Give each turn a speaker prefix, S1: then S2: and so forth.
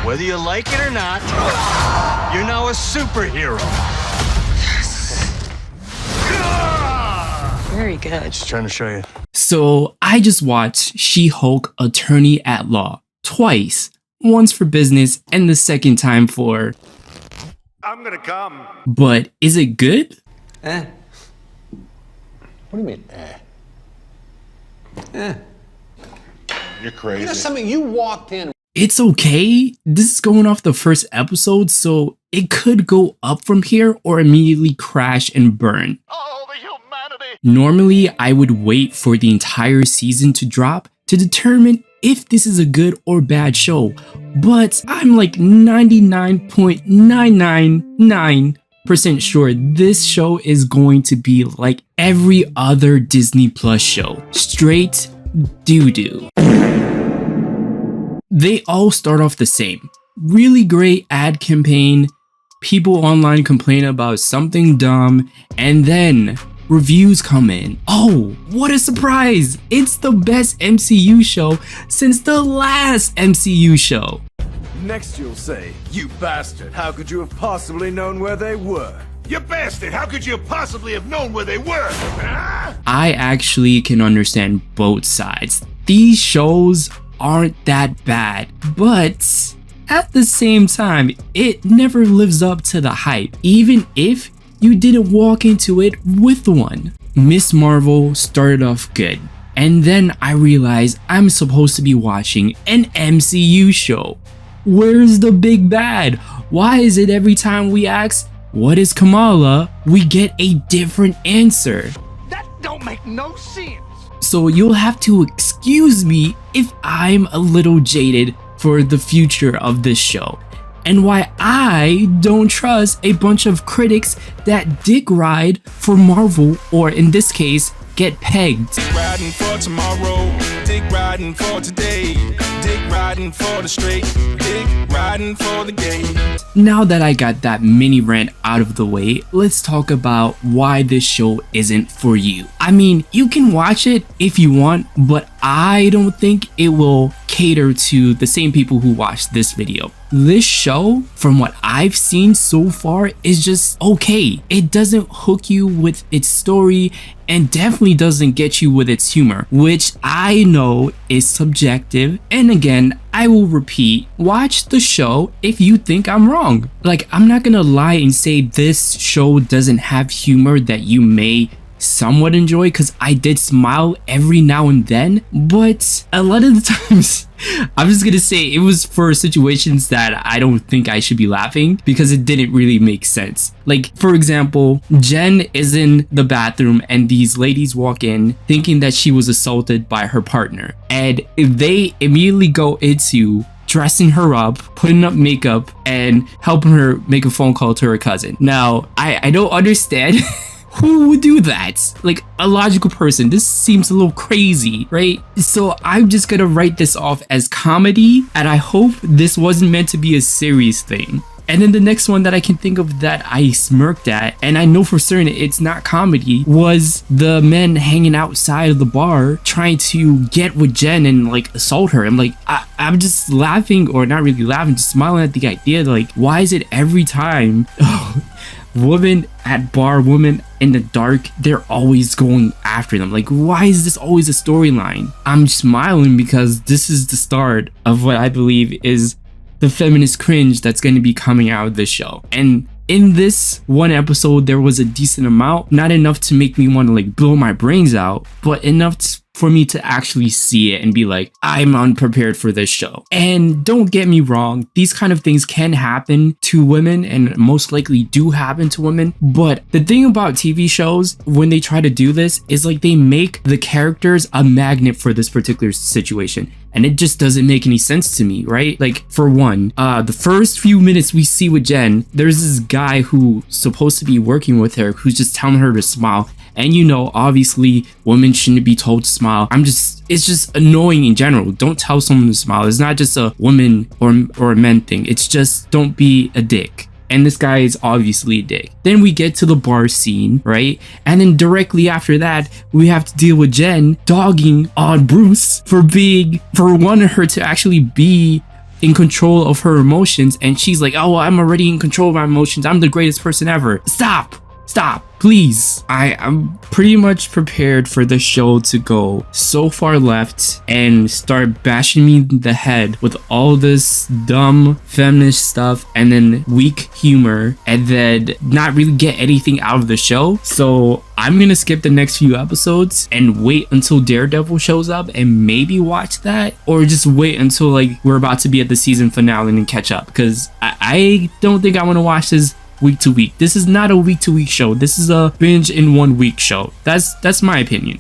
S1: Whether you like it or not, you're now a superhero.
S2: Very good.
S1: Just trying to show you.
S3: So I just watched She-Hulk Attorney at Law twice. Once for business and the second time for...
S4: I'm gonna come.
S3: But is it good?
S5: What do you mean,
S4: You're crazy.
S5: You know something, you walked in.
S3: It's okay. This is going off the first episode, so it could go up from here or immediately crash and burn.
S4: Oh, the humanity.
S3: Normally, I would wait for the entire season to drop to determine if this is a good or bad show, but I'm like 99.999% sure this show is going to be like every other Disney Plus show. Straight doo-doo. They all start off the same. Really great ad campaign, people online complain about something dumb, and then reviews come in. Oh, what a surprise! It's the best MCU show since the last MCU show.
S6: Next you'll say, "You bastard, how could you have possibly known where they were?"
S4: You bastard, how could you possibly have known where they were? Huh?
S3: I actually can understand both sides. These shows aren't that bad, but at the same time, it never lives up to the hype, even if you didn't walk into it with one. Miss Marvel started off good, and then I realized I'm supposed to be watching an MCU show. Where's the big bad? Why is it every time we ask, what is Kamala, we get a different answer?
S4: That don't make no sense.
S3: So you'll have to excuse me if I'm a little jaded for the future of this show, and why I don't trust a bunch of critics that dick ride for Marvel, or in this case, get pegged.
S7: Dick riding for tomorrow, dick riding for today, dick riding for the straight, dick riding for the gay.
S3: Now that I got that mini rant out of the way, let's talk about why this show isn't for you. I mean, you can watch it if you want, but I don't think it will cater to the same people who watched this video. This show, from what I've seen so far, is just okay. It doesn't hook you with its story and definitely doesn't get you with its humor, which I know is subjective. And again, I will repeat, watch the show if you think I'm wrong. Like, I'm not gonna lie and say this show doesn't have humor that you may somewhat enjoy, because I did smile every now and then, but a lot of the times I'm just gonna say it was for situations that I don't think I should be laughing because it didn't really make sense. Like, for example, Jen is in the bathroom and these ladies walk in thinking that she was assaulted by her partner, and they immediately go into dressing her up, putting up makeup, and helping her make a phone call to her cousin. Now, I don't understand who would do that? Like, a logical person. This seems a little crazy, right? So I'm just gonna write this off as comedy, and I hope this wasn't meant to be a serious thing. And then the next one that I can think of that I smirked at, and I know for certain it's not comedy, was the men hanging outside of the bar trying to get with Jen and like assault her. I'm like, I'm just laughing, or not really laughing, just smiling at the idea, like, why is it every time women at bar, women in the dark, they're always going after them? Like, why is this always a storyline? I'm smiling because this is the start of what I believe is the feminist cringe that's going to be coming out of this show. And in this one episode, there was a decent amount, not enough to make me want to like blow my brains out, but enough for me to actually see it and be like, I'm unprepared for this show. And don't get me wrong, these kind of things can happen to women and most likely do happen to women. But the thing about TV shows, when they try to do this, is like they make the characters a magnet for this particular situation. And it just doesn't make any sense to me, right? Like, for one, the first few minutes we see with Jen, there's this guy who's supposed to be working with her who's just telling her to smile. And you know, obviously, women shouldn't be told to smile. It's just annoying in general. Don't tell someone to smile. It's not just a woman or a men thing. It's just, don't be a dick. And this guy is obviously a dick. Then we get to the bar scene, right? And then directly after that, we have to deal with Jen dogging on Bruce for wanting her to actually be in control of her emotions, and she's like, oh, I'm already in control of my emotions, I'm the greatest person ever. Stop, please. I'm pretty much prepared for the show to go so far left and start bashing me in the head with all this dumb feminist stuff and then weak humor, and then not really get anything out of the show. So I'm gonna skip the next few episodes and wait until Daredevil shows up and maybe watch that, or just wait until like we're about to be at the season finale and catch up, because I don't think I want to watch this week to week. This is not a week to week show. This is a binge in 1 week show. That's my opinion.